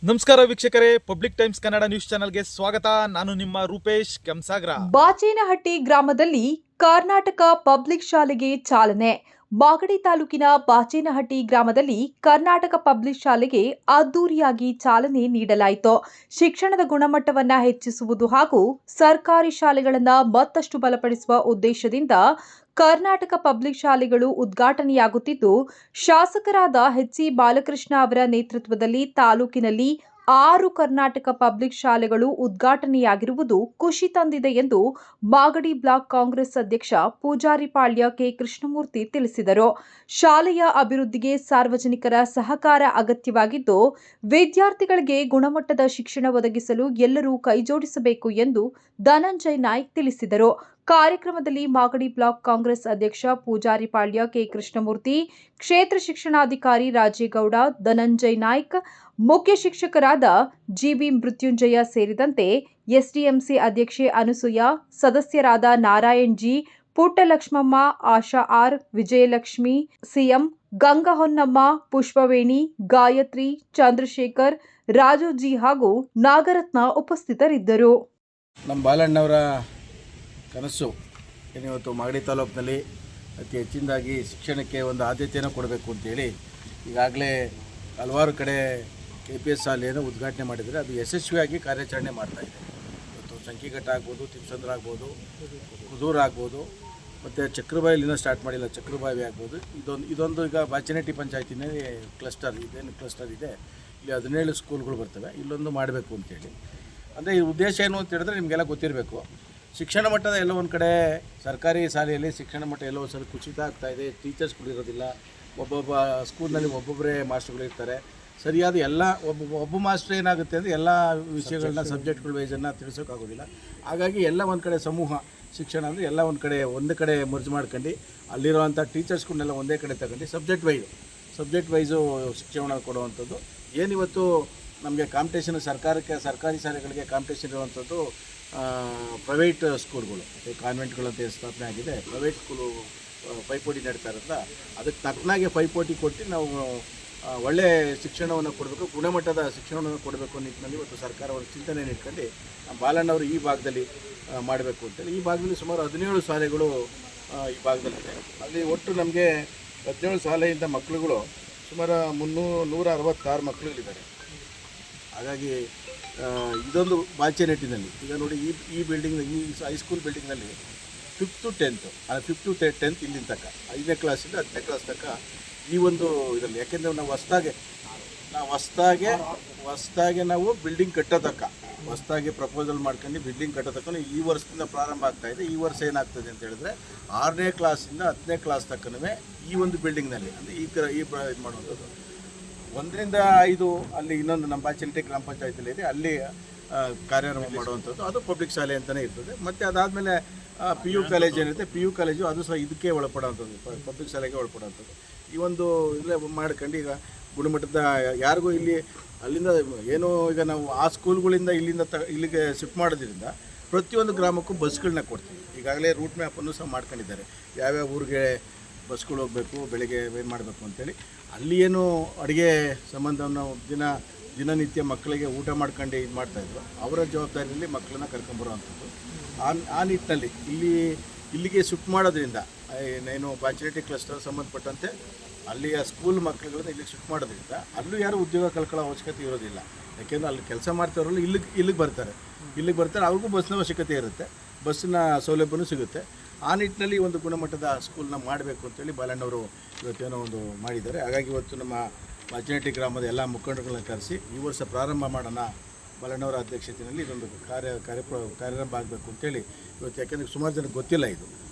ನಮಸ್ಕಾರ ವೀಕ್ಷಕರೇ, public times Kannada news ಚಾನೆಲ್ಗೆ ಸ್ವಾಗತ. ನಾನು ನಿಮ್ಮ ರೂಪೇಶ್ ಕೆಂಸಾಗ್ರ. ಬಾಚೇನಹಟ್ಟಿ ಗ್ರಾಮದಲ್ಲಿ ಕರ್ನಾಟಕ ಪಬ್ಲಿಕ್ ಶಾಲೆಗೆ ಚಾಲನೆ. ಮಾಗಡಿ ತಾಲೂಕಿನ ಬಾಚೇನಹಟ್ಟಿ ಗ್ರಾಮದಲ್ಲಿ ಕರ್ನಾಟಕ ಪಬ್ಲಿಕ್ ಶಾಲೆಗೆ ಅದ್ದೂರಿಯಾಗಿ ಚಾಲನೆ ನೀಡಲಾಯಿತು. ಶಿಕ್ಷಣದ ಗುಣಮಟ್ಟವನ್ನು ಹೆಚ್ಚಿಸುವುದು ಹಾಗೂ ಸರ್ಕಾರಿ ಶಾಲೆಗಳನ್ನು ಮತ್ತಷ್ಟು ಬಲಪಡಿಸುವ ಉದ್ದೇಶದಿಂದ ಕರ್ನಾಟಕ ಪಬ್ಲಿಕ್ ಶಾಲೆಗಳು ಉದ್ಘಾಟನೆಯಾಗುತ್ತಿದ್ದು, ಶಾಸಕರಾದ ಎಚ್.ಸಿ. ಬಾಲಕೃಷ್ಣ ಅವರ ನೇತೃತ್ವದಲ್ಲಿ ತಾಲೂಕಿನಲ್ಲಿ 6 ಕರ್ನಾಟಕ ಪಬ್ಲಿಕ್ ಶಾಲೆಗಳು ಉದ್ಘಾಟನೆಯಾಗಿರುವುದು ಖುಷಿ ತಂದಿದೆ ಎಂದು ಮಾಗಡಿ ಬ್ಲಾಕ್ ಕಾಂಗ್ರೆಸ್ ಅಧ್ಯಕ್ಷ ಪೂಜಾರಿಪಾಳ್ಯ ಕೆ. ಕೃಷ್ಣಮೂರ್ತಿ ತಿಳಿಸಿದರು. ಶಾಲೆಯ ಅಭಿವೃದ್ಧಿಗೆ ಸಾರ್ವಜನಿಕರ ಸಹಕಾರ ಅಗತ್ಯವಾಗಿದ್ದು, ವಿದ್ಯಾರ್ಥಿಗಳಿಗೆ ಗುಣಮಟ್ಟದ ಶಿಕ್ಷಣ ಒದಗಿಸಲು ಎಲ್ಲರೂ ಕೈಜೋಡಿಸಬೇಕು ಎಂದು ಧನಂಜಯ ನಾಯ್ಕ್ ತಿಳಿಸಿದರು. ಕಾರ್ಯಕ್ರಮದಲ್ಲಿ ಮಾಗಡಿ ಬ್ಲಾಕ್ ಕಾಂಗ್ರೆಸ್ ಅಧ್ಯಕ್ಷ ಪೂಜಾರಿಪಾಳ್ಯ ಕೆ. ಕೃಷ್ಣಮೂರ್ತಿ, ಕ್ಷೇತ್ರ ಶಿಕ್ಷಣಾಧಿಕಾರಿ ರಾಜೇಗೌಡ, ಧನಂಜಯ ನಾಯ್ಕ್, ಮುಖ್ಯ ಶಿಕ್ಷಕರಾದ ಜಿಬಿ ಮೃತ್ಯುಂಜಯ ಸೇರಿದಂತೆ ಎಸ್ಡಿಎಂಸಿ ಅಧ್ಯಕ್ಷೆ ಅನಸೂಯ, ಸದಸ್ಯರಾದ Narayan G, Puttalakshmamma, Asha R, Vijayalakshmi, CM, Gangahonnamma, Pushpaveni, Gayatri, Chandrashekar, Raju G ಹಾಗೂ ನಾಗರತ್ನ ಉಪಸ್ಥಿತರಿದ್ದರು. ನಮ್ಮ ಬಾಲಣ್ಣವರ ಕನಸು ಏನಿವತ್ತು ಮಾಗಡಿ ತಾಲೂಕಿನಲ್ಲಿ ಅತಿ ಹೆಚ್ಚಿನದಾಗಿ ಶಿಕ್ಷಣಕ್ಕೆ ಒಂದು ಆದ್ಯತೆಯನ್ನು ಕೊಡಬೇಕು ಅಂತೇಳಿ ಈಗಾಗಲೇ ಹಲವಾರು ಕಡೆ KPS ಶಾಲೆಯನ್ನು ಉದ್ಘಾಟನೆ ಮಾಡಿದರೆ ಅದು ಯಶಸ್ವಿಯಾಗಿ ಕಾರ್ಯಾಚರಣೆ ಮಾಡ್ತಾಯಿದೆ. ಇವತ್ತು ಸಂಕಿಘಟ್ಟ ಆಗ್ಬೋದು, ತಿಮ್ಸಂದ್ರ ಆಗ್ಬೋದು, ಕುದೂರು ಆಗ್ಬೋದು, ಮತ್ತು ಚಕ್ರಬಾವಿಲಿಂದ ಸ್ಟಾರ್ಟ್ ಮಾಡಿಲ್ಲ, ಚಕ್ರಬಾವಿ ಆಗ್ಬೋದು. ಇದೊಂದು ಈಗ ಬಾಚೇನಹಟ್ಟಿ ಪಂಚಾಯತಿನೇ ಕ್ಲಸ್ಟರ್ ಇದೆ. ಇಲ್ಲಿ 17 ಸ್ಕೂಲ್ಗಳು ಬರ್ತವೆ. ಇಲ್ಲೊಂದು ಮಾಡಬೇಕು ಅಂತೇಳಿ. ಅಂದರೆ ಈ ಉದ್ದೇಶ ಏನು ಅಂತ ಹೇಳಿದ್ರೆ ನಿಮಗೆಲ್ಲ ಗೊತ್ತಿರಬೇಕು. ಶಿಕ್ಷಣ ಮಟ್ಟದ ಎಲ್ಲ ಒಂದು ಕಡೆ ಸರ್ಕಾರಿ ಶಾಲೆಯಲ್ಲಿ ಶಿಕ್ಷಣ ಮಟ್ಟ ಎಲ್ಲೋ ಒಂದು ಸ್ವಲ್ಪ ಕುಸಿತ ಆಗ್ತಾಯಿದೆ. ಟೀಚರ್ಸ್ಗಳು ಇರೋದಿಲ್ಲ. ಒಬ್ಬೊಬ್ಬ ಸ್ಕೂಲ್ನಲ್ಲಿ ಒಬ್ಬೊಬ್ಬರೇ ಮಾಸ್ಟರ್ಗಳು ಇರ್ತಾರೆ. ಸರಿಯಾದ ಎಲ್ಲ ಒಬ್ಬ ಮಾಸ್ಟರ್ ಏನಾಗುತ್ತೆ ಅಂದರೆ ಎಲ್ಲ ವಿಷಯಗಳನ್ನ ಸಬ್ಜೆಕ್ಟ್ಗಳ ವೈಸನ್ನು ತಿಳಿಸೋಕ್ಕಾಗೋದಿಲ್ಲ. ಹಾಗಾಗಿ ಎಲ್ಲ ಒಂದು ಕಡೆ ಸಮೂಹ ಶಿಕ್ಷಣ ಅಂದರೆ ಎಲ್ಲ ಒಂದು ಕಡೆ ಮರ್ಜ್ ಮಾಡ್ಕೊಂಡು ಅಲ್ಲಿರುವಂಥ ಟೀಚರ್ಸ್ಗಳನ್ನೆಲ್ಲ ಒಂದೇ ಕಡೆ ತಗೊಂಡು ಸಬ್ಜೆಕ್ಟ್ ವೈಸು ಶಿಕ್ಷಣ ಕೊಡುವಂಥದ್ದು. ಏನಿವತ್ತು ನಮಗೆ ಕಾಂಪಿಟೇಷನ್ ಸರ್ಕಾರಿ ಶಾಲೆಗಳಿಗೆ ಕಾಂಪಿಟೇಷನ್ ಇರುವಂಥದ್ದು ಪ್ರೈವೇಟ್ ಸ್ಕೂಲ್ಗಳು, ಕಾನ್ವೆಂಟ್ಗಳಂತ ಸ್ಥಾಪನೆ ಆಗಿದೆ. ಪ್ರೈವೇಟ್ ಸ್ಕೂಲು ಪೈಪೋಟಿ ನಡೀತಾ ಇರೋದ್ರಿಂದ ಅದಕ್ಕೆ ತಕ್ಕನಾಗೆ ಪೈಪೋಟಿ ಕೊಟ್ಟು ನಾವು ಒಳ್ಳೆಯ ಶಿಕ್ಷಣವನ್ನು ಕೊಡಬೇಕು, ಗುಣಮಟ್ಟದ ಶಿಕ್ಷಣವನ್ನು ಕೊಡಬೇಕು ನಿಟ್ಟಿನಲ್ಲಿ ಇವತ್ತು ಸರ್ಕಾರ ಒಂದು ಚಿಂತನೆ ಇಟ್ಕೊಂಡು ಬಾಲಣ್ಣವರು ಈ ಭಾಗದಲ್ಲಿ ಮಾಡಬೇಕು ಅಂತೇಳಿ ಈ ಭಾಗದಲ್ಲಿ ಸುಮಾರು 17 ಶಾಲೆಗಳು ಈ ಭಾಗದಲ್ಲಿದೆ. ಅಲ್ಲಿ ಒಟ್ಟು ನಮಗೆ 17 ಶಾಲೆಯಿಂದ ಮಕ್ಕಳುಗಳು ಸುಮಾರು 166 ಮಕ್ಕಳುಗಳಿದ್ದಾರೆ. ಹಾಗಾಗಿ ಇದೊಂದು ಬಾಚೇನಹಟ್ಟಿನಲ್ಲಿ ಈಗ ನೋಡಿ ಈ ಬಿಲ್ಡಿಂಗ್, ಈ ಹೈಸ್ಕೂಲ್ ಬಿಲ್ಡಿಂಗ್ನಲ್ಲಿ 5th to 10th ಇಲ್ಲಿಂದ ತನಕ 5ನೇ ಕ್ಲಾಸಿಂದ 10ನೇ ಕ್ಲಾಸ್ ತನಕ ಈ ಒಂದು ಇದರಲ್ಲಿ, ಯಾಕೆಂದರೆ ನಾವು ಹೊಸ್ದಾಗೆ ನಾವು ಬಿಲ್ಡಿಂಗ್ ಹೊಸ್ದಾಗಿ ಪ್ರಪೋಸಲ್ ಮಾಡ್ಕೊಂಡು ಬಿಲ್ಡಿಂಗ್ ಕಟ್ಟೋತಕ್ಕ ಈ ವರ್ಷದಿಂದ ಪ್ರಾರಂಭ ಆಗ್ತಾಯಿದೆ. ಈ ವರ್ಷ ಏನಾಗ್ತದೆ ಅಂತ ಹೇಳಿದ್ರೆ 6ನೇ ಕ್ಲಾಸಿಂದ 10ನೇ ಕ್ಲಾಸ್ ತಕ್ಕನೂ ಈ ಒಂದು ಬಿಲ್ಡಿಂಗ್ನಲ್ಲಿ ಅಂದರೆ ಇದು ಮಾಡುವಂಥದ್ದು. 1ರಿಂದ 5 ಅಲ್ಲಿ ಇನ್ನೊಂದು ನಮ್ಮ ಬಾಚೇನಹಟ್ಟಿ ಗ್ರಾಮ ಪಂಚಾಯತಿಯಲ್ಲಿ ಇದೆ, ಅಲ್ಲಿ ಕಾರ್ಯಾರಂಭ ಮಾಡುವಂಥದ್ದು. ಅದು ಪಬ್ಲಿಕ್ ಶಾಲೆ ಅಂತಲೇ ಇರ್ತದೆ. ಮತ್ತು ಅದಾದಮೇಲೆ PU ಕಾಲೇಜ್ ಏನಿರುತ್ತೆ, PU ಕಾಲೇಜು ಅದು ಸಹ ಇದಕ್ಕೆ ಒಳಪಡುವಂಥದ್ದು, ಪಬ್ಲಿಕ್ ಶಾಲೆಗೆ ಒಳಪಡುವಂಥದ್ದು. ಈ ಒಂದು ಇಲ್ಲೇ ಮಾಡ್ಕೊಂಡು ಈಗ ಗುಣಮಟ್ಟದ ಯಾರಿಗೂ ಇಲ್ಲಿ ಅಲ್ಲಿಂದ ಏನೋ ಈಗ ನಾವು ಆ ಸ್ಕೂಲ್ಗಳಿಂದ ಇಲ್ಲಿಗೆ ಶಿಫ್ಟ್ ಮಾಡೋದ್ರಿಂದ ಪ್ರತಿಯೊಂದು ಗ್ರಾಮಕ್ಕೂ ಬಸ್ಗಳನ್ನ ಕೊಡ್ತೀವಿ. ಈಗಾಗಲೇ ರೂಟ್ ಮ್ಯಾಪನ್ನು ಸಹ ಮಾಡ್ಕೊಂಡಿದ್ದಾರೆ, ಯಾವ್ಯಾವ ಊರಿಗೆ ಬಸ್ಗಳು ಹೋಗಬೇಕು, ಬೆಳಗ್ಗೆ ಏನು ಮಾಡಬೇಕು ಅಂತೇಳಿ. ಅಲ್ಲಿ ಏನು ಅಡುಗೆ ಸಂಬಂಧವನ್ನು ದಿನನಿತ್ಯ ಮಕ್ಕಳಿಗೆ ಊಟ ಮಾಡ್ಕೊಂಡು ಇದು ಮಾಡ್ತಾಯಿದ್ರು, ಅವರ ಜವಾಬ್ದಾರಿಯಲ್ಲಿ ಮಕ್ಕಳನ್ನ ಕರ್ಕೊಂಬರುವಂಥದ್ದು. ಆ ನಿಟ್ಟಿನಲ್ಲಿ ಇಲ್ಲಿಗೆ ಶಿಫ್ಟ್ ಮಾಡೋದ್ರಿಂದ ಏನು ಬಾಚೇನಹಟ್ಟಿ ಕ್ಲಸ್ಟರ್ ಸಂಬಂಧಪಟ್ಟಂತೆ ಅಲ್ಲಿಯ ಸ್ಕೂಲ್ ಮಕ್ಕಳುಗಳನ್ನ ಇಲ್ಲಿಗೆ ಶಿಫ್ಟ್ ಮಾಡೋದ್ರಿಂದ ಅಲ್ಲೂ ಯಾರೂ ಉದ್ಯೋಗ ಕಳ್ಕೊಳ್ಳೋ ಅವಶ್ಯಕತೆ ಇರೋದಿಲ್ಲ. ಯಾಕೆಂದರೆ ಅಲ್ಲಿ ಕೆಲಸ ಮಾಡ್ತಾರಲ್ಲ ಇಲ್ಲಿಗೆ ಬರ್ತಾರೆ, ಅವ್ರಿಗೂ ಬಸ್ನ ಅವಶ್ಯಕತೆ ಇರುತ್ತೆ, ಬಸ್ಸಿನ ಸೌಲಭ್ಯನೂ ಸಿಗುತ್ತೆ. ಆ ನಿಟ್ಟಿನಲ್ಲಿ ಒಂದು ಗುಣಮಟ್ಟದ ಸ್ಕೂಲ್ನ ಮಾಡಬೇಕು ಅಂತೇಳಿ ಬಾಲಣ್ಣವರು ಇವತ್ತೇನೋ ಒಂದು ಮಾಡಿದ್ದಾರೆ. ಹಾಗಾಗಿ ಇವತ್ತು ನಮ್ಮ ಬಾಚೇನಹಟ್ಟಿ ಗ್ರಾಮದ ಎಲ್ಲ ಮುಖಂಡರುಗಳನ್ನ ಕರೆಸಿ ಈ ವರ್ಷ ಪ್ರಾರಂಭ ಮಾಡೋಣ, ಬಾಲಣ್ಣವರ ಅಧ್ಯಕ್ಷತೆಯಲ್ಲಿ ಇದೊಂದು ಕಾರ್ಯಾರಂಭ ಆಗಬೇಕು ಅಂತೇಳಿ ಇವತ್ತು. ಯಾಕೆಂದರೆ ಸುಮಾರು ಜನಕ್ಕೆ ಗೊತ್ತಿಲ್ಲ ಇದು.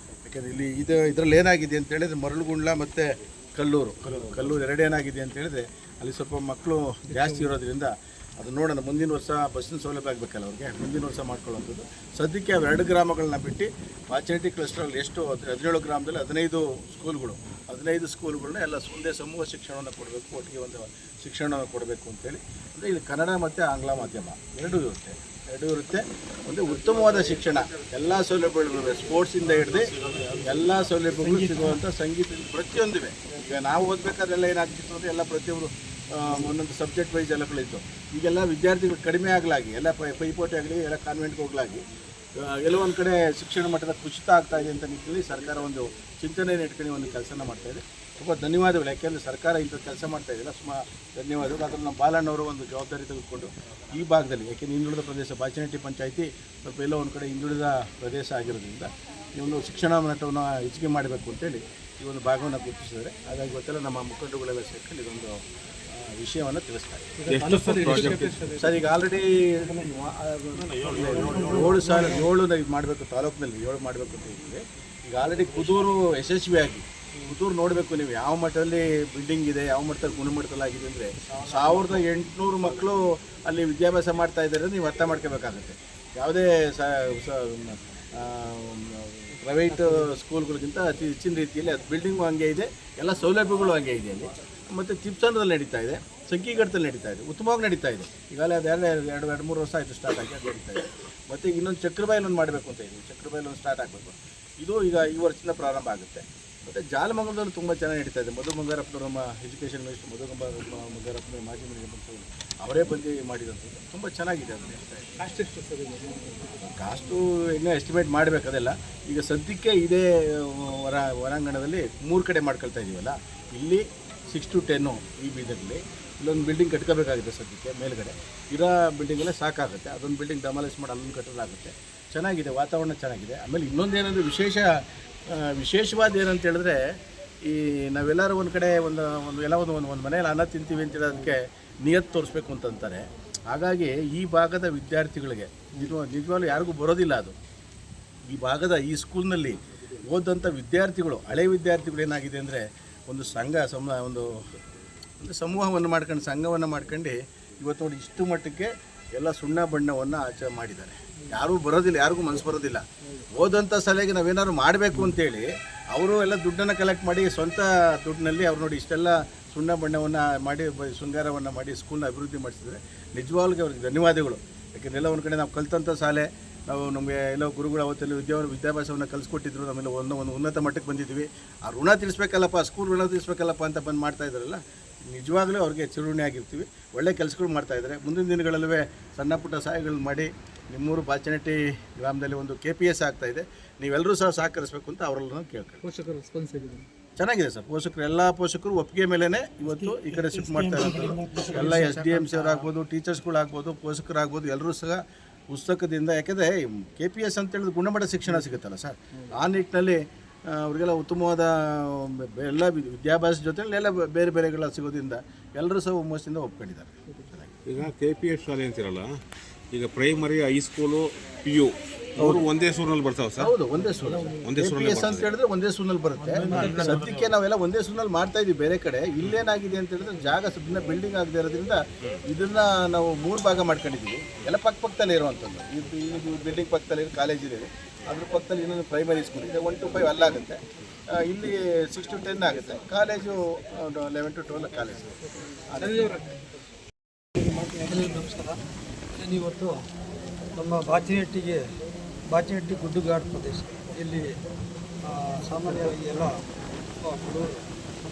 ಯಾಕೆಂದರೆ ಇದರಲ್ಲಿ ಏನಾಗಿದೆ ಅಂತ ಹೇಳಿದ್ರೆ ಮರಳುಗುಂಡ್ಲ ಮತ್ತು ಕಲ್ಲೂರು ಎರಡೇನಾಗಿದೆ ಅಂತ ಹೇಳಿದ್ರೆ ಅಲ್ಲಿ ಸ್ವಲ್ಪ ಮಕ್ಕಳು ಜಾಸ್ತಿ ಇರೋದ್ರಿಂದ ಅದು ನೋಡೋಣ. ಮುಂದಿನ ವರ್ಷ ಬಸ್ಸಿನ ಸೌಲಭ್ಯ ಆಗಬೇಕಲ್ಲ ಅವ್ರಿಗೆ, ಮುಂದಿನ ವರ್ಷ ಮಾಡ್ಕೊಳ್ಳೋಂಥದ್ದು. ಸದ್ಯಕ್ಕೆ 2 ಗ್ರಾಮಗಳನ್ನ ಬಿಟ್ಟು ಬಾಚೇನಹಟ್ಟಿ ಕ್ಲಸ್ಟರಲ್ಲಿ ಎಷ್ಟು 17 ಗ್ರಾಮದಲ್ಲಿ 15 ಸ್ಕೂಲ್ಗಳನ್ನ ಎಲ್ಲ ಒಂದೇ ಸಮೂಹ ಶಿಕ್ಷಣವನ್ನು ಕೊಡಬೇಕು, ಒಟ್ಟಿಗೆ ಒಂದು ಶಿಕ್ಷಣವನ್ನು ಕೊಡಬೇಕು ಅಂತೇಳಿ. ಅಂದರೆ ಇದು ಕನ್ನಡ ಮತ್ತು ಆಂಗ್ಲ ಮಾಧ್ಯಮ ಎರಡೂ ಇರುತ್ತೆ. ಒಂದು ಉತ್ತಮವಾದ ಶಿಕ್ಷಣ, ಎಲ್ಲ ಸೌಲಭ್ಯಗಳು ಸ್ಪೋರ್ಟ್ಸಿಂದ ಹಿಡಿದು ಎಲ್ಲ ಸೌಲಭ್ಯಗಳು ಸಿಗುವಂಥ ಸಂಗೀತ ಪ್ರತಿಯೊಂದಿವೆ. ಈಗ ನಾವು ಓದಬೇಕಾದ್ರೆಲ್ಲ ಏನಾಗ್ತಿತ್ತು ಅಂದರೆ ಎಲ್ಲ ಪ್ರತಿಯೊಬ್ಬರು ಒಂದೊಂದು ಸಬ್ಜೆಕ್ಟ್ ವೈಸ್ ಎಲ್ಲಗಳಿತ್ತು. ಈಗೆಲ್ಲ ವಿದ್ಯಾರ್ಥಿಗಳು ಕಡಿಮೆ ಆಗಲಾಗಿ ಎಲ್ಲ ಪೈಪೋಟಿ ಆಗಲಿ ಎಲ್ಲ ಕಾನ್ವೆಂಟ್ಗೆ ಹೋಗಲಾಗಿ ಎಲ್ಲೋ ಒಂದು ಕಡೆ ಶಿಕ್ಷಣ ಮಟ್ಟದ ಕುಸಿತ ಆಗ್ತಾ ಇದೆ ಅಂತ ನಿಟ್ಟಿನಲ್ಲಿ ಸರ್ಕಾರ ಒಂದು ಚಿಂತನೆಯನ್ನು ಇಟ್ಕೊಂಡು ಒಂದು ಕೆಲಸನ ಮಾಡ್ತಾಯಿದೆ. ತುಂಬ ಧನ್ಯವಾದಗಳು. ಯಾಕೆಂದರೆ ಸರ್ಕಾರ ಇಂಥ ಕೆಲಸ ಮಾಡ್ತಾಯಿದ್ದಿಲ್ಲ, ಧನ್ಯವಾದಗಳು. ಅದನ್ನು ನಮ್ಮ ಬಾಲಣ್ಣವರು ಒಂದು ಜವಾಬ್ದಾರಿ ತೆಗೆದುಕೊಂಡು ಈ ಭಾಗದಲ್ಲಿ, ಯಾಕೆಂದರೆ ಹಿಂದುಳಿದ ಪ್ರದೇಶ ಬಾಚನಹಟ್ಟಿ ಪಂಚಾಯಿತಿ ಸ್ವಲ್ಪ ಎಲ್ಲೋ ಒಂದು ಕಡೆ ಹಿಂದುಳಿದ ಪ್ರದೇಶ ಆಗಿರೋದ್ರಿಂದ ಈ ಒಂದು ಶಿಕ್ಷಣ ಮಟ್ಟವನ್ನು ಹೆಚ್ಚಿಗೆ ಮಾಡಬೇಕು ಅಂತೇಳಿ ಈ ಒಂದು ಭಾಗವನ್ನು ಗುರುತಿಸಿದ್ದಾರೆ. ಹಾಗಾಗಿ ಗೊತ್ತೆಲ್ಲ ನಮ್ಮ ಮುಖಂಡರುಗಳೆಲ್ಲ ಸೇರ್ಕೊಂಡು ಇದೊಂದು ವಿಷಯವನ್ನು ತಿಳಿಸ್ತಾರೆ. ಸರ್, ಈಗ ಆಲ್ರೆಡಿ 7 ಇದು ಮಾಡಬೇಕು, ತಾಲೂಕಿನಲ್ಲಿ 7 ಮಾಡಬೇಕು ಅಂತ ಇದ್ದೀವಿ. ಈಗ ಆಲ್ರೆಡಿ ಕುದೂರು ಯಶಸ್ವಿಯಾಗಿ, ಕುದೂರು ನೋಡಬೇಕು ನೀವು ಯಾವ ಮಟ್ಟದಲ್ಲಿ ಬಿಲ್ಡಿಂಗ್ ಇದೆ, ಯಾವ ಮಟ್ಟದಲ್ಲಿ ಗುಣಮಟ್ಟದಲ್ಲಿ ಆಗಿದೆ ಅಂದರೆ 1800 ಮಕ್ಕಳು ಅಲ್ಲಿ ವಿದ್ಯಾಭ್ಯಾಸ ಮಾಡ್ತಾ ಇದ್ದಾರೆ. ನೀವು ಅರ್ಥ ಮಾಡ್ಕೋಬೇಕಾಗುತ್ತೆ. ಯಾವುದೇ ಪ್ರೈವೇಟ್ ಸ್ಕೂಲ್ಗಳಿಗಿಂತ ಅತಿ ಹೆಚ್ಚಿನ ರೀತಿಯಲ್ಲಿ ಅದು ಬಿಲ್ಡಿಂಗು ಹಂಗೆ ಇದೆ, ಎಲ್ಲ ಸೌಲಭ್ಯಗಳು ಹಂಗೆ ಇದೆ ಅಲ್ಲಿ. ಮತ್ತು ಚಿಪ್ಸಂದ್ರಲ್ಲಿ ನಡೀತಾ ಇದೆ, ಸಂಕೀಗಢದಲ್ಲಿ ನಡೀತಾ ಇದೆ, ಉತ್ತಮವಾಗಿ ನಡೀತಾ ಇದೆ. ಈಗಾಗಲೇ ಅದು 2-3 ವರ್ಷ ಆಯಿತು ಸ್ಟಾರ್ಟ್ ಆಗಿ, ಅದು ನಡೀತಾ ಇದೆ. ಮತ್ತು ಇನ್ನೊಂದು ಚಕ್ರಬೈಲ್ ಒಂದು ಮಾಡಬೇಕು ಅಂತ ಇದ್ದೀವಿ. ಚಕ್ರಬೈಲ್ ಒಂದು ಸ್ಟಾರ್ಟ್ ಆಗಬೇಕು. ಇದು ಈಗ ಈ ವರ್ಷದಿಂದ ಪ್ರಾರಂಭ ಆಗುತ್ತೆ. ಮತ್ತು ಜಾಲಮಂಗಲದಲ್ಲಿ ತುಂಬ ಚೆನ್ನಾಗಿ ನಡೀತಾ ಇದೆ. ಮಧು ಬಂಗಾರಪ್ಪನವರು, ನಮ್ಮ ಎಜುಕೇಷನ್ ಮಿನಿಸ್ಟರ್ ಮಧು ಬಂಗಾರಪ್ಪನ ಮಾಜಿ ಮಂತ್ರಿ, ಅವರೇ ಬಂದು ಮಾಡಿದಂಥದ್ದು ತುಂಬ ಚೆನ್ನಾಗಿದೆ. ಅದು ನಡೀತಾ ಇದೆ. ಕಾಸ್ಟು ಇನ್ನೂ ಎಸ್ಟಿಮೇಟ್ ಮಾಡಬೇಕು, ಅದೆಲ್ಲ ಈಗ ಸದ್ಯಕ್ಕೆ ಇದೇ ಹೊರಾಂಗಣದಲ್ಲಿ 3 ಕಡೆ ಮಾಡ್ಕೊಳ್ತಾ ಇದ್ದೀವಲ್ಲ, ಇಲ್ಲಿ 6 to 10 ಈ ಬೀದರ್ಲಿ ಇಲ್ಲೊಂದು ಬಿಲ್ಡಿಂಗ್ ಕಟ್ಕೋಬೇಕಾಗುತ್ತೆ. ಸದ್ಯಕ್ಕೆ ಮೇಲ್ಗಡೆ ಇರೋ ಬಿಲ್ಡಿಂಗಲ್ಲೇ ಸಾಕಾಗುತ್ತೆ. ಅದೊಂದು ಬಿಲ್ಡಿಂಗ್ ಡೆಮಾಲಿಷ್ ಮಾಡಿ ಅಲ್ಲೊಂದು ಕಟ್ಟಲಾಗುತ್ತೆ. ಚೆನ್ನಾಗಿದೆ, ವಾತಾವರಣ ಚೆನ್ನಾಗಿದೆ. ಆಮೇಲೆ ಇನ್ನೊಂದೇನೆಂದರೆ ವಿಶೇಷವಾದ ಏನಂತ ಹೇಳಿದ್ರೆ, ಈ ನಾವೆಲ್ಲರೂ ಒಂದು ಕಡೆ ಒಂದು ಮನೇಲಿ ಅನ್ನ ತಿಂತೀವಿ ಅಂತ ಹೇಳೋದಕ್ಕೆ ನಿಯತ್ತು ತೋರಿಸ್ಬೇಕು ಅಂತಂತಾರೆ. ಹಾಗಾಗಿ ಈ ಭಾಗದ ವಿದ್ಯಾರ್ಥಿಗಳಿಗೆ ನಿಜವಾಗ್ಲೂ ಯಾರಿಗೂ ಬರೋದಿಲ್ಲ ಅದು. ಈ ಭಾಗದ ಈ ಸ್ಕೂಲ್ನಲ್ಲಿ ಓದಂಥ ವಿದ್ಯಾರ್ಥಿಗಳು, ಹಳೆ ವಿದ್ಯಾರ್ಥಿಗಳು ಏನಾಗಿದೆ ಅಂದರೆ ಒಂದು ಒಂದು ಸಮೂಹವನ್ನು ಮಾಡ್ಕೊಂಡು, ಸಂಘವನ್ನು ಮಾಡ್ಕೊಂಡು ಇವತ್ತು ನೋಡಿ ಇಷ್ಟು ಮಟ್ಟಕ್ಕೆ ಎಲ್ಲ ಸುಣ್ಣ ಬಣ್ಣವನ್ನು ಮಾಡಿದ್ದಾರೆ. ಯಾರೂ ಬರೋದಿಲ್ಲ, ಯಾರಿಗೂ ಮನಸ್ಸು ಬರೋದಿಲ್ಲ. ಓದಂಥ ಸಲಹೆಗೆ ನಾವೇನಾದ್ರು ಮಾಡಬೇಕು ಅಂತೇಳಿ ಅವರು ಎಲ್ಲ ದುಡ್ಡನ್ನು ಕಲೆಕ್ಟ್ ಮಾಡಿ ಸ್ವಂತ ದುಡ್ಡಿನಲ್ಲಿ ಅವ್ರು ನೋಡಿ ಇಷ್ಟೆಲ್ಲ ಸುಣ್ಣ ಬಣ್ಣವನ್ನು ಮಾಡಿ, ಶೃಂಗಾರವನ್ನು ಮಾಡಿ ಸ್ಕೂಲ್ನ ಅಭಿವೃದ್ಧಿ ಮಾಡಿಸಿದ್ರೆ ನಿಜವಾಗ್ಲೂ ಅವ್ರಿಗೆ ಧನ್ಯವಾದಗಳು. ಯಾಕೆಂದರೆ ಎಲ್ಲ ಒಂದು ಕಡೆ ನಾವು ಕಲಿತಂಥ ಶಾಲೆ, ನಾವು ನಮಗೆ ಎಲ್ಲೋ ಗುರುಗಳು ಅವತ್ತಲ್ಲಿ ವಿದ್ಯಾಭ್ಯಾಸವನ್ನು ಕಲಿಸ್ಕೊಟ್ಟಿದ್ರು. ನಮ್ಮೆಲ್ಲ ಒಂದು ಉನ್ನತ ಮಟ್ಟಕ್ಕೆ ಬಂದಿದ್ವಿ. ಆ ಋಣ ತಿಳಿಸ್ಬೇಕಲ್ಲಪ್ಪ, ಸ್ಕೂಲ್ ಋಣ ತಿಳಿಸ್ಬೇಕಲ್ಲಪ್ಪ ಅಂತ ಬಂದು ಮಾಡ್ತಾ ಇದ್ದಾರಲ್ಲ, ನಿಜವಾಗ್ಲೂ ಅವ್ರಿಗೆ ಚಿರುಣಿ ಆಗಿರ್ತೀವಿ. ಒಳ್ಳೆ ಕೆಲಸಗಳು ಮಾಡ್ತಾಯಿದ್ದಾರೆ. ಮುಂದಿನ ದಿನಗಳಲ್ಲೂ ಸಣ್ಣ ಪುಟ್ಟ ಸಹಾಯಗಳು ಮಾಡಿ ನಿಮ್ಮೂರು ಬಾಚನಹಟ್ಟಿ ಗ್ರಾಮದಲ್ಲಿ ಒಂದು KPS ಆಗ್ತಾಯಿದೆ. ನೀವೆಲ್ಲರೂ ಸಹ ಸಹಕರಿಸಬೇಕು ಅಂತ ಅವರೆಲ್ಲರೂ ಕೇಳ್ಕೊಳ್ಳಿ. ಪೋಷಕರ ರೆಸ್ಪಾನ್ಸ್ ಹೇಗಿದೆ? ಚೆನ್ನಾಗಿದೆ ಸರ್. ಎಲ್ಲ ಪೋಷಕರು ಒಪ್ಪಿಗೆ ಮೇಲೇ ಇವತ್ತು ಈ ಕಡೆ ಶಿಫ್ಟ್ ಮಾಡ್ತಾ ಇರೋದು. ಎಲ್ಲ SDMC ಅವರಾಗ್ಬೋದು, ಟೀಚರ್ಸ್ಗಳಾಗ್ಬೋದು, ಪೋಷಕರಾಗ್ಬೋದು, ಎಲ್ಲರೂ ಸಹ ಪುಸ್ತಕದಿಂದ, ಯಾಕೆಂದರೆ KPS ಅಂತ ಹೇಳಿದ್ರೆ ಗುಣಮಟ್ಟ ಶಿಕ್ಷಣ ಸಿಗುತ್ತಲ್ಲ ಸರ್, ಆ ನಿಟ್ಟಿನಲ್ಲಿ ಅವರಿಗೆಲ್ಲ ಉತ್ತಮವಾದ ಎಲ್ಲ ವಿದ್ಯಾಭ್ಯಾಸ ಜೊತೆ ಎಲ್ಲ ಬೇರೆಗಳ ಸಿಗೋದ್ರಿಂದ ಎಲ್ಲರೂ ಸಹ ಹುಮ್ಮಸ್ಸಿಂದ ಒಪ್ಕೊಂಡಿದ್ದಾರೆ. ಈಗ KPS ಶಾಲೆ ಅಂತಿರಲ್ಲ, ಈಗ ಪ್ರೈಮರಿ, ಹೈಸ್ಕೂಲು, PU ಅವರು ಒಂದೇ ಸೂರಿನಲ್ಲಿ ಬರ್ತಾವೆ ಸರ್? ಹೌದು, ಒಂದೇ KPS ಅಂತ ಹೇಳಿದ್ರೆ ಒಂದೇ ಸೂರಿನಲ್ಲಿ ಬರುತ್ತೆ. ಸದ್ಯಕ್ಕೆ ನಾವೆಲ್ಲ ಒಂದೇ ಸೂರಿನಲ್ಲಿ ಮಾಡ್ತಾ ಇದೀವಿ. ಬೇರೆ ಕಡೆ ಇಲ್ಲೇನಾಗಿದೆ ಅಂತ ಹೇಳಿದ್ರೆ ಜಾಗ ಸುಮ್ಮನೆ ಬಿಲ್ಡಿಂಗ್ ಆಗದೆ ಇರೋದ್ರಿಂದ ಇದನ್ನ ನಾವು 3 ಭಾಗ ಮಾಡ್ಕೊಂಡಿದ್ದೀವಿ. ಎಲ್ಲ ಪಕ್ಕದಲ್ಲೇ ಇರುವಂಥದ್ದು. ಇದು ಬಿಲ್ಡಿಂಗ್ ಪಕ್ಕದಲ್ಲಿ ಕಾಲೇಜ್ ಇದೆ, ಅದ್ರ ಪಕ್ಕದಲ್ಲಿ ಇನ್ನೊಂದು ಪ್ರೈಮರಿ ಸ್ಕೂಲ್ ಇದೆ. 1 to 5 ಅಲ್ಲಾಗುತ್ತೆ. ಇಲ್ಲಿ 6 to 10 ಆಗುತ್ತೆ. College 11 to 12 college. ನಮಸ್ಕಾರ. ಇವತ್ತು ನಮ್ಮ ಬಾಚಿನಹಟ್ಟಿ ಗುಡ್ಡುಗಾಡು ಪ್ರದೇಶ, ಇಲ್ಲಿ ಸಾಮಾನ್ಯವಾಗಿ ಎಲ್ಲ ಹುಡುಗರು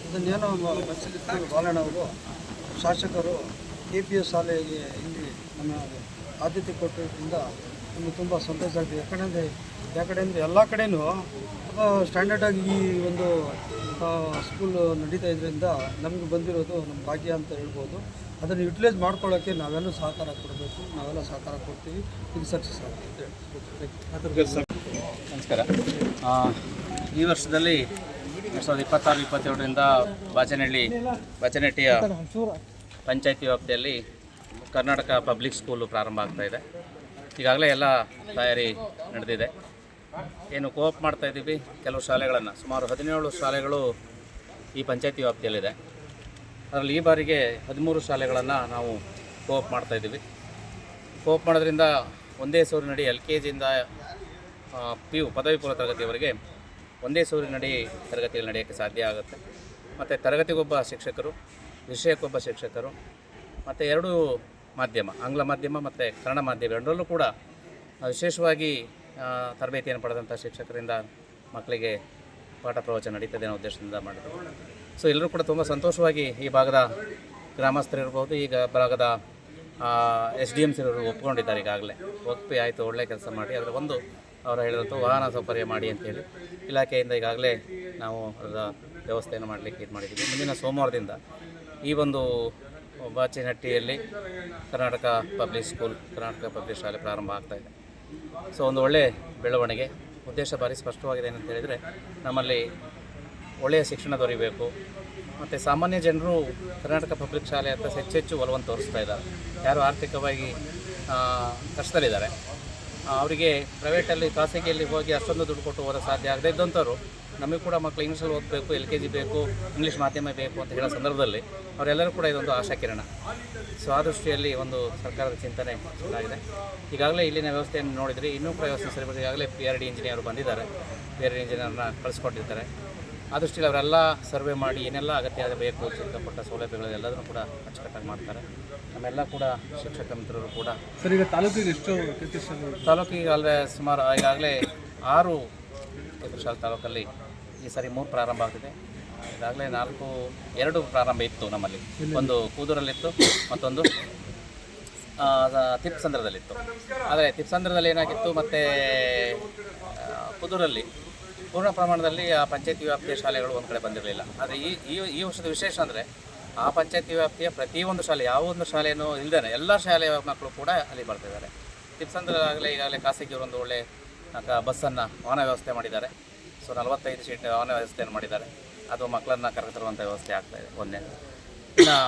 ಇದನ್ನೇನೋ ಮನಸ್ಸಲ್ಲಿ ಬಾಲಣ್ಣವರು ಶಾಸಕರು KPS ಶಾಲೆಗೆ ಇಲ್ಲಿ ನಮ್ಮ ಆದ್ಯತೆ ಕೊಟ್ಟಿದ್ದರಿಂದ ನಮಗೆ ತುಂಬ ಸಂತೋಷ ಆಗ್ತದೆ. ಯಾಕಂದರೆ ಎಲ್ಲ ಕಡೆಯೂ ಸ್ಟ್ಯಾಂಡರ್ಡಾಗಿ ಈ ಒಂದು ಸ್ಕೂಲ್ ನಡೀತಾ ಇದರಿಂದ ನಮಗೆ ಬಂದಿರೋದು ನಮ್ಮ ಭಾಗ್ಯ ಅಂತ ಹೇಳ್ಬೋದು. ಅದನ್ನು ಯುಟಿಲೈಸ್ ಮಾಡ್ಕೊಳ್ಳೋಕ್ಕೆ ನಾವೆಲ್ಲ ಸಹಕಾರ ಕೊಡಬೇಕು, ನಾವೆಲ್ಲ ಸಹಕಾರ ಕೊಡ್ತೀವಿ. ಇದು ಸಕ್ಸಸ್ ಆಗುತ್ತೆ. ನಮಸ್ಕಾರ. ಈ ವರ್ಷದಲ್ಲಿ 2026-27ರಿಂದ ಬಾಚನಹಟ್ಟಿಯ ಪಂಚಾಯತಿ ವ್ಯಾಪ್ತಿಯಲ್ಲಿ ಕರ್ನಾಟಕ ಪಬ್ಲಿಕ್ ಸ್ಕೂಲು ಪ್ರಾರಂಭ ಆಗ್ತಾಯಿದೆ. ಈಗಾಗಲೇ ಎಲ್ಲ ತಯಾರಿ ನಡೆದಿದೆ. ಏನು ಕೋಆಪ್ ಮಾಡ್ತಾಯಿದ್ದೀವಿ, ಕೆಲವು ಶಾಲೆಗಳನ್ನು, ಸುಮಾರು 17 ಶಾಲೆಗಳು ಈ ಪಂಚಾಯತಿ ವ್ಯಾಪ್ತಿಯಲ್ಲಿದೆ. ಅದರಲ್ಲಿ ಈ ಬಾರಿಗೆ 13 ಶಾಲೆಗಳನ್ನು ನಾವು ಕೋಆಪ್ ಮಾಡ್ತಾಯಿದ್ದೀವಿ. ಕೋಆಪ್ ಮಾಡೋದ್ರಿಂದ ಒಂದೇ ಸೂರಿನಡಿ LKGಯಿಂದ PU ಪದವಿ ಪೂರ್ವ ತರಗತಿಯವರೆಗೆ ಒಂದೇ ಸೂರಿನಡಿ ತರಗತಿಗಳು ನಡೆಯೋಕ್ಕೆ ಸಾಧ್ಯ ಆಗುತ್ತೆ. ಮತ್ತು ತರಗತಿಗೊಬ್ಬ ಶಿಕ್ಷಕರು, ವಿಷಯಕ್ಕೊಬ್ಬ ಶಿಕ್ಷಕರು, ಮತ್ತು 2 ಮಾಧ್ಯಮ, ಆಂಗ್ಲ ಮಾಧ್ಯಮ ಮತ್ತು ಕನ್ನಡ ಮಾಧ್ಯಮ ಎರಡರಲ್ಲೂ ಕೂಡ ವಿಶೇಷವಾಗಿ ತರಬೇತಿಯನ್ನು ಪಡೆದಂಥ ಶಿಕ್ಷಕರಿಂದ ಮಕ್ಕಳಿಗೆ ಪಾಠ ಪ್ರವಚನ ನಡೀತದೆ ಅನ್ನೋ ಉದ್ದೇಶದಿಂದ ಮಾಡಿದ್ರು. ಸೊ ಎಲ್ಲರೂ ಕೂಡ ತುಂಬ ಸಂತೋಷವಾಗಿ ಈ ಭಾಗದ ಗ್ರಾಮಸ್ಥರಿರ್ಬೋದು, ಈಗ ಭಾಗದ SDMs ಇರೋರು ಒಪ್ಕೊಂಡಿದ್ದಾರೆ. ಈಗಾಗಲೇ ಒಪ್ಪಿ ಆಯಿತು, ಒಳ್ಳೆ ಕೆಲಸ ಮಾಡಿ, ಅದರ ಒಂದು ಅವರು ಹೇಳಿದಂಥ ವಾಹನ ಸೌಕರ್ಯ ಮಾಡಿ ಅಂತೇಳಿ ಇಲಾಖೆಯಿಂದ ಈಗಾಗಲೇ ನಾವು ಅದರ ವ್ಯವಸ್ಥೆಯನ್ನು ಮಾಡಲಿಕ್ಕೆ ಇದು ಮಾಡಿದ್ದೀವಿ. ಮುಂದಿನ ಸೋಮವಾರದಿಂದ ಈ ಒಂದು ಬಾಚೇನಹಟ್ಟಿಯಲ್ಲಿ Karnataka public school, Karnataka public ಶಾಲೆ ಪ್ರಾರಂಭ ಆಗ್ತಾಯಿದೆ. ಸೊ ಒಂದು ಒಳ್ಳೆಯ ಬೆಳವಣಿಗೆ. ಉದ್ದೇಶ ಭಾರಿ ಸ್ಪಷ್ಟವಾಗಿದೆ ಏನಂತ ಹೇಳಿದರೆ, ನಮ್ಮಲ್ಲಿ ಒಳ್ಳೆಯ ಶಿಕ್ಷಣ ದೊರೆಯಬೇಕು ಮತ್ತು ಸಾಮಾನ್ಯ ಜನರು ಕರ್ನಾಟಕ ಪಬ್ಲಿಕ್ ಶಾಲೆ ಅಂತ ಹೆಚ್ಚೆಚ್ಚು ಒಲವನ್ನು ತೋರಿಸ್ತಾ ಇದ್ದಾರೆ. ಯಾರು ಆರ್ಥಿಕವಾಗಿ ಕಷ್ಟದಲ್ಲಿದ್ದಾರೆ ಅವರಿಗೆ ಪ್ರೈವೇಟಲ್ಲಿ ಖಾಸಗಿಯಲ್ಲಿ ಹೋಗಿ ಅಷ್ಟೊಂದು ದುಡ್ಡು ಕೊಟ್ಟು ಓದೋ ಸಾಧ್ಯ ಆಗದೇ ಇದ್ದಂಥವ್ರು, ನಮಗೆ ಕೂಡ ಮಕ್ಕಳು ಇಂಗ್ಲೀಷಲ್ಲಿ ಓದಬೇಕು, LKG ಬೇಕು, ಇಂಗ್ಲೀಷ್ ಮಾಧ್ಯಮ ಬೇಕು ಅಂತ ಹೇಳೋ ಸಂದರ್ಭದಲ್ಲಿ ಅವರೆಲ್ಲರೂ ಕೂಡ ಇದೊಂದು ಆಶಾಕಿರಣ. ಸೊ ಆ ದೃಷ್ಟಿಯಲ್ಲಿ ಒಂದು ಸರ್ಕಾರದ ಚಿಂತನೆ ಚೆನ್ನಾಗಿದೆ. ಈಗಾಗಲೇ ಇಲ್ಲಿನ ವ್ಯವಸ್ಥೆಯನ್ನು ನೋಡಿದರೆ ಇನ್ನೂ ಕೂಡ ವ್ಯವಸ್ಥೆ ಸರಿ. ಈಗಾಗಲೇ PRD ಇಂಜಿನಿಯರ್ ಬಂದಿದ್ದಾರೆ, PRD ಇಂಜಿನಿಯರ್ನ ಕಳಿಸ್ಕೊಟ್ಟಿದ್ದಾರೆ. ಆ ದೃಷ್ಟಿಯಲ್ಲಿ ಅವರೆಲ್ಲ ಸರ್ವೆ ಮಾಡಿ ಏನೆಲ್ಲ ಅಗತ್ಯ ಬೇಕು, ಚಿಕ್ಕಪುಟ್ಟ ಸೌಲಭ್ಯಗಳು ಎಲ್ಲದನ್ನು ಕೂಡ ಅಚ್ಚುಕಟ್ಟಾಗಿ ಮಾಡ್ತಾರೆ. ನಮ್ಮೆಲ್ಲ ಕೂಡ ಶಿಕ್ಷಕ ಮಿತ್ರರು ಕೂಡ ಸರ್, ಈಗ ತಾಲೂಕಿಗೆ ಎಷ್ಟು ತಾಲೂಕಿಗಾಗಲೇ ಸುಮಾರು ಈಗಾಗಲೇ 6 ಶಾಲೆ ತಾಲೂಕಲ್ಲಿ ಈ ಸರಿ 3 ಪ್ರಾರಂಭ ಆಗ್ತಿದೆ. ಈಗಾಗಲೇ 2 ಪ್ರಾರಂಭ ಇತ್ತು ನಮ್ಮಲ್ಲಿ. ಒಂದು ಕೂದೂರಲ್ಲಿತ್ತು, ಮತ್ತೊಂದು ತಿಪ್ಸಂದ್ರದಲ್ಲಿತ್ತು. ಆದರೆ ತಿಪ್ಸಂದ್ರದಲ್ಲಿ ಏನಾಗಿತ್ತು ಮತ್ತು ಕೂದೂರಲ್ಲಿ ಪೂರ್ಣ ಪ್ರಮಾಣದಲ್ಲಿ ಆ ಪಂಚಾಯತಿ ವ್ಯಾಪ್ತಿಯ ಶಾಲೆಗಳು ಒಂದು ಕಡೆ ಬಂದಿರಲಿಲ್ಲ. ಆದರೆ ಈ ವರ್ಷದ ವಿಶೇಷ ಅಂದರೆ ಆ ಪಂಚಾಯತಿ ವ್ಯಾಪ್ತಿಯ ಪ್ರತಿಯೊಂದು ಶಾಲೆ, ಯಾವೊಂದು ಶಾಲೆಯೂ ಇಲ್ಲದೇ ಎಲ್ಲ ಶಾಲೆಯ ಮಕ್ಕಳು ಕೂಡ ಅಲ್ಲಿ ಬರ್ತಿದ್ದಾರೆ. ತಿಪ್ಸಂದ್ರದಾಗಲೇ ಈಗಾಗಲೇ ಖಾಸಗಿಯವರು ಒಂದು ಒಳ್ಳೆ ಬಸ್ಸನ್ನು ವಾಹನ ವ್ಯವಸ್ಥೆ ಮಾಡಿದ್ದಾರೆ. ಸೊ 45 ಸೀಟ್ ವಾಹನ ವ್ಯವಸ್ಥೆಯನ್ನು ಮಾಡಿದ್ದಾರೆ. ಅದು ಮಕ್ಕಳನ್ನು ಕರೆತರುವಂಥ ವ್ಯವಸ್ಥೆ ಆಗ್ತಾಯಿದೆ. ಒಂದೇ ಇನ್ನು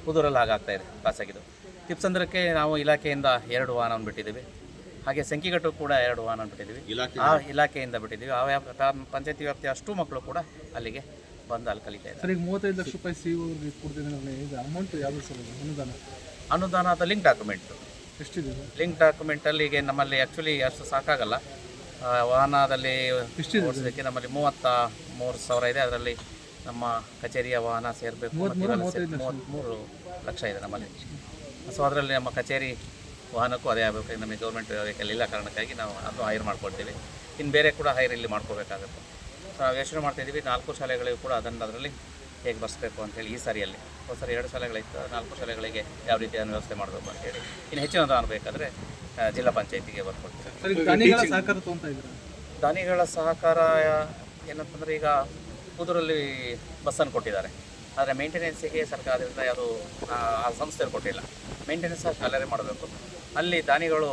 ಕೂದೂರಲ್ಲಿ ಹಾಗಾಗ್ತಾಯಿದೆ ಖಾಸಗಿದು. ತಿಪ್ಸಂದ್ರಕ್ಕೆ ನಾವು ಇಲಾಖೆಯಿಂದ 2 ವಾಹನವನ್ನು ಬಿಟ್ಟಿದ್ದೀವಿ. ಹಾಗೆ ಸಂಕಿಗಟ್ಟು ಕೂಡ 2 ವಾಹನ ಬಿಟ್ಟಿದ್ದೀವಿ. ಆ ಇಲಾಖೆಯಿಂದ ಬಿಟ್ಟಿದ್ದೀವಿ. ಆ ಪಂಚಾಯತಿ ವ್ಯಾಪ್ತಿಯ ಅಷ್ಟು ಮಕ್ಕಳು ಕೂಡ ಅಲ್ಲಿಗೆ ಬಂದು ಅಲ್ಲಿ ಕಲಿತಾ ಇದ್ದಾರೆ. ಸರ್, ಈಗ 35 ಲಕ್ಷ ರೂಪಾಯಿ COಗೆ ಕೊಡ್ತಿದ್ದಾರೆ. ಈಗ ಅಮೌಂಟ್ ಯಾವುದು ಸರ್? ಅನುದಾನ ಅಥವಾ ಲಿಂಕ್ ಡಾಕ್ಯುಮೆಂಟು ಎಷ್ಟಿದೆ? ಲಿಂಕ್ ಡಾಕ್ಯುಮೆಂಟಲ್ಲಿ ಈಗ ನಮ್ಮಲ್ಲಿ ಆ್ಯಕ್ಚುಲಿ ಅಷ್ಟು ಸಾಕಾಗಲ್ಲ. ವಾಹನದಲ್ಲಿ ಓಡಿಸೋದಕ್ಕೆ ನಮ್ಮಲ್ಲಿ 33,000 ಇದೆ. ಅದರಲ್ಲಿ ನಮ್ಮ ಕಚೇರಿಯ ವಾಹನ ಸೇರಬೇಕು, 33 ಲಕ್ಷ ಇದೆ ನಮ್ಮಲ್ಲಿ. ಸೊ ಅದರಲ್ಲಿ ನಮ್ಮ ಕಚೇರಿ ವಾಹನಕ್ಕೂ ಅದೇ ಆಗಬೇಕು. ನಮಗೆ ಗೌರ್ಮೆಂಟ್ ವೆಹಿಕಲ್ ಇಲ್ಲ ಕಾರಣಕ್ಕಾಗಿ ನಾವು ಅದನ್ನು ಹೈರ್ ಮಾಡ್ಕೊಳ್ತೀವಿ. ಇನ್ನು ಬೇರೆ ಕೂಡ ಹೈರ್ ಇಲ್ಲಿ ಮಾಡ್ಕೋಬೇಕಾಗುತ್ತೆ. ಸೊ ನಾವು ಯೋಚನೆ ಮಾಡ್ತಾಯಿದ್ದೀವಿ 4 ಶಾಲೆಗಳಿಗೂ ಕೂಡ ಅದರಲ್ಲಿ ಹೇಗೆ ಬರೆಸಬೇಕು ಅಂತೇಳಿ. ಈ ಸಾರಿಯಲ್ಲಿ ಒಂದು ಸರಿ 2 ಶಾಲೆಗಳಿತ್ತು, 4 ಶಾಲೆಗಳಿಗೆ ಯಾವ ರೀತಿಯ ವ್ಯವಸ್ಥೆ ಮಾಡಬೇಕು ಅಂತೇಳಿ. ಇನ್ನು ಹೆಚ್ಚಿನ ಅನುದಾನ ಬೇಕಾದರೆ ಜಿಲ್ಲಾ ಪಂಚಾಯತಿಗೆ ಬರ್ಕೊಡ್ತೀವಿ. ದಾನಿಗಳ ಸಹಕಾರ ಏನಂತಂದರೆ, ಈಗ ಕೂದೂರಲ್ಲಿ ಬಸ್ಸನ್ನು ಕೊಟ್ಟಿದ್ದಾರೆ. ಆದರೆ ಮೇಂಟೆನೆನ್ಸಿಗೆ ಸರ್ಕಾರದಿಂದ ಯಾವುದು ಆ ಸಂಸ್ಥೆಯವರು ಕೊಟ್ಟಿಲ್ಲ. ಮೇಂಟೆನೆನ್ಸ್ ಶಾಲೆರೇ ಮಾಡಬೇಕು. ಅಲ್ಲಿ ದಾನಿಗಳು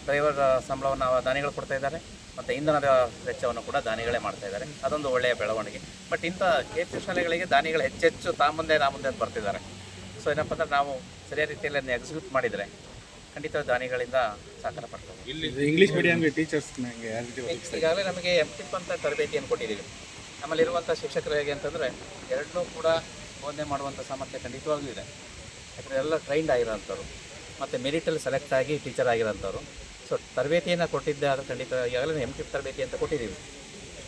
ಡ್ರೈವರ್ ಸಂಬಳವನ್ನು ದಾನಿಗಳು ಕೊಡ್ತಾಯಿದ್ದಾರೆ ಮತ್ತು ಇಂಧನದ ವೆಚ್ಚವನ್ನು ಕೂಡ ದಾನಿಗಳೇ ಮಾಡ್ತಾಯಿದ್ದಾರೆ. ಅದೊಂದು ಒಳ್ಳೆಯ ಬೆಳವಣಿಗೆ. ಬಟ್ ಇಂಥ KP ಶಾಲೆಗಳಿಗೆ ದಾನಿಗಳು ಹೆಚ್ಚೆಚ್ಚು ಮುಂದೆ ಅಂತ ಬರ್ತಿದ್ದಾರೆ. ಸೊ ಏನಪ್ಪ ಅಂದರೆ, ನಾವು ಸರಿಯಾದ ರೀತಿಯಲ್ಲಿ ಅದನ್ನು ಎಕ್ಸಿಕ್ಯೂಟ್ ಮಾಡಿದರೆ ಖಂಡಿತ ದಾನಿಗಳಿಂದ ಸಹಕಾರ ಪಡ್ತೇವೆ. ಇಲ್ಲಿ ಇಂಗ್ಲೀಷ್ ಮೀಡಿಯಂಗೆ ಟೀಚರ್ಸ್ ಈಗಾಗಲೇ ನಮಗೆ MTIP ಅಂತ ತರಬೇತಿಯನ್ನು ಕೊಟ್ಟಿದ್ದೀವಿ. ನಮ್ಮಲ್ಲಿರುವಂಥ ಶಿಕ್ಷಕರು ಹೇಗೆ ಅಂತಂದರೆ, ಎರಡನ್ನೂ ಕೂಡ ಬೋಧನೆ ಮಾಡುವಂಥ ಸಾಮರ್ಥ್ಯ ಖಂಡಿತವಾಗ್ಲೂ ಇದೆ. ಯಾಕಂದರೆ ಎಲ್ಲ ಟ್ರೈನ್ಡ್ ಆಗಿರೋಂಥವ್ರು ಮತ್ತು ಮೆರಿಟಲ್ಲಿ ಸೆಲೆಕ್ಟ್ ಆಗಿ ಟೀಚರ್ ಆಗಿರೋಂಥವ್ರು. ಸೊ ತರಬೇತಿಯನ್ನು ಕೊಟ್ಟಿದ್ದೆ ಆದರೆ ಖಂಡಿತ ಈಗಾಗಲೇ MTIP ತರಬೇತಿ ಅಂತ ಕೊಟ್ಟಿದ್ದೀವಿ.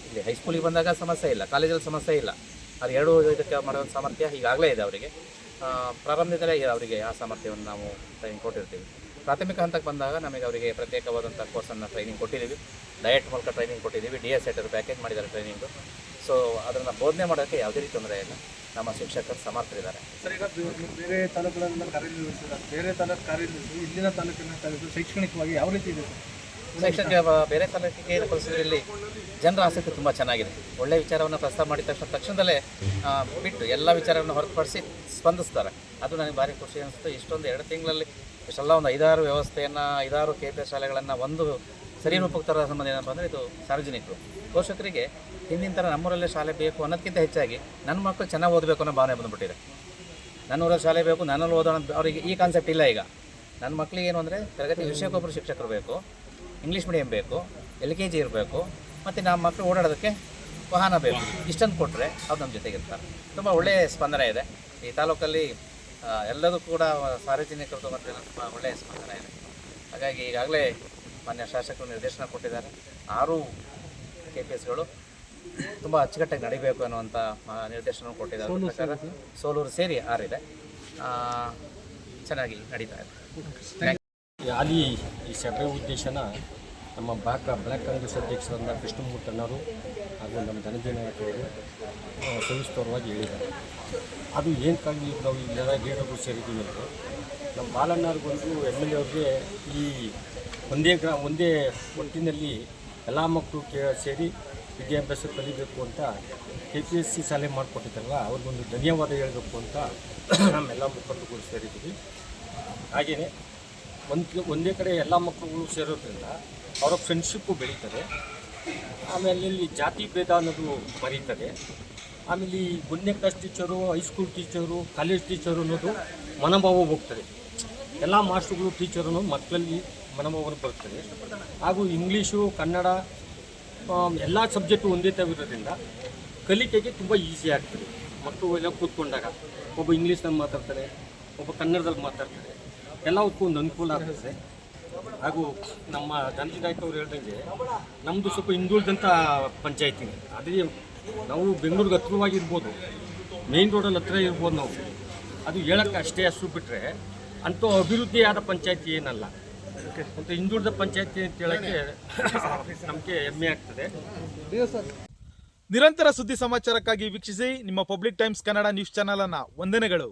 ಇಲ್ಲಿ ಹೈಸ್ಕೂಲಿಗೆ ಬಂದಾಗ ಸಮಸ್ಯೆ ಇಲ್ಲ, ಕಾಲೇಜಲ್ಲಿ ಸಮಸ್ಯೆ ಇಲ್ಲ. ಅದು 2 ಇದಕ್ಕೆ ಮಾಡುವಂಥ ಸಾಮರ್ಥ್ಯ ಈಗಾಗಲೇ ಇದೆ ಅವರಿಗೆ. ಪ್ರಾರಂಭದಿಂದಲೇ ಅವರಿಗೆ ಆ ಸಾಮರ್ಥ್ಯವನ್ನು ನಾವು ಟ್ರೈನಿಂಗ್ ಕೊಟ್ಟಿರ್ತೀವಿ. ಪ್ರಾಥಮಿಕ ಹಂತಕ್ಕೆ ಬಂದಾಗ ನಮಗೆ ಅವರಿಗೆ ಪ್ರತ್ಯೇಕವಾದಂಥ ಕೋರ್ಸನ್ನು ಟ್ರೈನಿಂಗ್ ಕೊಟ್ಟಿದ್ದೀವಿ. ಡಯಟ್ ಮೂಲಕ ಟ್ರೈನಿಂಗ್ ಕೊಟ್ಟಿದ್ದೀವಿ. DS ಸೆಟರ್ ಪ್ಯಾಕೇಜ್ ಮಾಡಿದ್ದಾರೆ ಟ್ರೈನಿಂಗು. ಸೊ ಅದನ್ನು ಬೋಧನೆ ಮಾಡೋಕ್ಕೆ ಯಾವುದೇ ರೀತಿ ತೊಂದರೆ ಇಲ್ಲ. ನಮ್ಮ ಶಿಕ್ಷಕರು ಸಮರ್ಥರಿದ್ದಾರೆ. ಸರ್, ಈಗ ಬೇರೆ ತಾಲೂಕುಗಳಿಂದ ಕಾರ್ಯನಿರ್ವಹಿಸಿದ್ದಾರೆ, ಬೇರೆ ತಾಲೂಕು ಕಾರ್ಯನಿರ್ವಹಿಸಿ ಇಲ್ಲಿನ ತಾಲೂಕಿನ ಶೈಕ್ಷಣಿಕವಾಗಿ ಯಾವ ರೀತಿ ಇದೆ? ಶೈಕ್ಷಣಿಕ ಬೇರೆ ತಾಲೂಕಿಗೆ ಪರಿಸ್ಥಿತಿಯಲ್ಲಿ ಜನರ ಆಸಕ್ತಿ ತುಂಬ ಚೆನ್ನಾಗಿದೆ. ಒಳ್ಳೆಯ ವಿಚಾರವನ್ನು ಪ್ರಸ್ತಾವ ಮಾಡಿದ ತಕ್ಷಣದಲ್ಲೇ ಬಿಟ್ಟು ಎಲ್ಲ ವಿಚಾರವನ್ನು ಹೊರತುಪಡಿಸಿ ಸ್ಪಂದಿಸ್ತಾರೆ. ಅದು ನನಗೆ ಭಾರಿ ಖುಷಿ ಅನಿಸ್ತು. ಇಷ್ಟೊಂದು 2 ತಿಂಗಳಲ್ಲಿ ಇಷ್ಟೆಲ್ಲ ಒಂದು 5-6 ವ್ಯವಸ್ಥೆಯನ್ನು, 5-6 KP ಶಾಲೆಗಳನ್ನು ಒಂದು ಸರಿ ರೂಪಕ್ಕೆ ತರೋ ಸಂಬಂಧ ಏನಪ್ಪ ಅಂದರೆ, ಇದು ಸಾರ್ವಜನಿಕರು ಪೋಷಕರಿಗೆ ಹಿಂದಿನ ಥರ ನಮ್ಮೂರಲ್ಲೇ ಶಾಲೆ ಬೇಕು ಅನ್ನೋದಕ್ಕಿಂತ ಹೆಚ್ಚಾಗಿ ನನ್ನ ಮಕ್ಕಳು ಚೆನ್ನಾಗಿ ಓದಬೇಕು ಅನ್ನೋ ಭಾವನೆ ಬಂದುಬಿಟ್ಟಿದೆ. ನನ್ನೂರಲ್ಲಿ ಶಾಲೆ ಬೇಕು, ನನ್ನಲ್ಲಿ ಓದೋಣ ಅವರಿಗೆ ಈ ಕಾನ್ಸೆಪ್ಟ್ ಇಲ್ಲ. ಈಗ ನನ್ನ ಮಕ್ಕಳಿಗೆ ಏನು ಅಂದರೆ, ತರಗತಿ ವಿಷಯಕ್ಕೊಬ್ಬರು ಶಿಕ್ಷಕರು ಬೇಕು, ಇಂಗ್ಲೀಷ್ ಮೀಡಿಯಮ್ ಬೇಕು, LKG ಇರಬೇಕು, ಮತ್ತು ನಮ್ಮ ಮಕ್ಕಳು ಓಡಾಡೋದಕ್ಕೆ ವಾಹನ ಬೇಕು. ಇಷ್ಟನ್ನು ಕೊಟ್ಟರೆ ಅವ್ರು ನಮ್ಮ ಜೊತೆಗಿರ್ತಾರೆ. ತುಂಬ ಒಳ್ಳೆಯ ಸ್ಪಂದನೆ ಇದೆ ಈ ತಾಲೂಕಲ್ಲಿ. ಎಲ್ಲದೂ ಕೂಡ ಸಾರ್ವಜನಿಕರದ್ದು ಮತ್ತು ತುಂಬ ಒಳ್ಳೆಯ ಸ್ಪಂದನೆ ಇದೆ. ಹಾಗಾಗಿ ಈಗಾಗಲೇ ಮಾನ್ಯ ಶಾಸಕರು ನಿರ್ದೇಶನ ಕೊಟ್ಟಿದ್ದಾರೆ. 6 KPSಗಳು ತುಂಬ ಅಚ್ಚುಕಟ್ಟಾಗಿ ನಡಿಬೇಕು ಅನ್ನುವಂಥ ನಿರ್ದೇಶನ ಕೊಟ್ಟಿದ್ದಾರೆ. ಪ್ರಕಾರ ಸೋಲೂರು ಸೇರಿ 6 ಇದೆ. ಚೆನ್ನಾಗಿ ನಡೀತಾ ಇದೆ. आली ही सगळे उद्देशानं ನಮ್ಮ ಬ್ಲ್ಯಾಕ್ ಕಾಂಗ್ರೆಸ್ ಅಧ್ಯಕ್ಷರಾದ ಕೃಷ್ಣಮೂರ್ತಣ್ಣವರು ಹಾಗೂ ನಮ್ಮ ಧನಂಜಯ ನಾಯಕ್ ಅವರು ಸವಿಸ್ತರವಾಗಿ ಹೇಳಿದ್ದಾರೆ. ಅದು ಏನಕ್ಕಾಗಿ ನಾವು ಎಲ್ಲ ಲೀಡರ್ಗಳು ಸೇರಿದ್ದೀವಿ ಅಂದರೆ ನಮ್ಮ ಬಾಲಣ್ಣವ್ರಿಗೊಂದು MLA ಅವ್ರಿಗೆ ಈ ಒಂದೇ ಒಟ್ಟಿನಲ್ಲಿ ಎಲ್ಲ ಮಕ್ಕಳು ಸೇರಿ ವಿದ್ಯಾಭ್ಯಾಸ ಕಲಿಬೇಕು ಅಂತ KPSC ಶಾಲೆ ಮಾಡಿಕೊಟ್ಟಿದ್ದಾರಲ್ಲ ಅವ್ರಿಗೊಂದು ಧನ್ಯವಾದ ಹೇಳಬೇಕು ಅಂತ ನಮ್ಮೆಲ್ಲ ಮುಖಂಡರುಗಳು ಸೇರಿದ್ದೀವಿ. ಹಾಗೆಯೇ ಒಂದೇ ಕಡೆ ಎಲ್ಲ ಮಕ್ಕಳುಗಳು ಸೇರೋದ್ರಿಂದ ಅವರ ಫ್ರೆಂಡ್ಶಿಪ್ಪು ಬೆಳೀತದೆ. ಆಮೇಲೆ ಇಲ್ಲಿ ಜಾತಿ ಭೇದ ಅನ್ನೋದು ಮರೀತದೆ. ಆಮೇಲೆ ಈ 1ನೇ class teacher, high school teacher, college teacher ಅನ್ನೋದು ಮನೋಭಾವ ಹೋಗ್ತದೆ. ಎಲ್ಲ ಮಾಸ್ಟರ್ಗಳು ಟೀಚರು ಅನ್ನೋದು ಮಕ್ಕಳಲ್ಲಿ ಮನೋಭಾವ ಬರ್ತದೆ. ಹಾಗೂ ಇಂಗ್ಲೀಷು, ಕನ್ನಡ ಎಲ್ಲ ಸಬ್ಜೆಕ್ಟು ಒಂದೇ ಥರವಿರೋದ್ರಿಂದ ಕಲಿಕೆಗೆ ತುಂಬ ಈಸಿ ಆಗ್ತದೆ. ಮಕ್ಕಳು ಎಲ್ಲ ಕೂತ್ಕೊಂಡಾಗ ಒಬ್ಬ ಇಂಗ್ಲೀಷ್ನಲ್ಲಿ ಮಾತಾಡ್ತಾರೆ, ಒಬ್ಬ ಕನ್ನಡದಲ್ಲಿ ಮಾತಾಡ್ತಾರೆ, ಎಲ್ಲದಕ್ಕೂ ಒಂದು ಅನುಕೂಲ ಆಗ್ತದೆ. ಹಾಗೂ ನಮ್ಮ ಧನಂಜಯ ನಾಯಕ್ ಅವರು ಹೇಳ್ದಂಗೆ ನಮ್ಮದು ಸ್ವಲ್ಪ ಹಿಂದುಳಿದಂಥ ಪಂಚಾಯತಿ. ಅದೇ ನಾವು ಬೆಂಗಳೂರಿಗೆ ಹತ್ರವಾಗಿರ್ಬೋದು, ಮೇನ್ ರೋಡಲ್ಲಿ ಹತ್ರ ಇರ್ಬೋದು ನಾವು. ಅದು ಹೇಳೋಕ್ಕೆ ಅಷ್ಟೇ ಹೆಸರು ಬಿಟ್ಟರೆ ಅಂಥ ಅಭಿವೃದ್ಧಿಯಾದ ಪಂಚಾಯತಿ ಏನಲ್ಲ. ಮತ್ತು ಹಿಂದುಳಿದ ಪಂಚಾಯತಿ ಅಂತ ಹೇಳೋಕ್ಕೆ ನಮಗೆ ಹೆಮ್ಮೆ ಆಗ್ತದೆ. ನಿರಂತರ ಸುದ್ದಿ ಸಮಾಚಾರಕ್ಕಾಗಿ ವೀಕ್ಷಿಸಿ ನಿಮ್ಮ public times Kannada news channel ಅನ್ನ. ವಂದನೆಗಳು.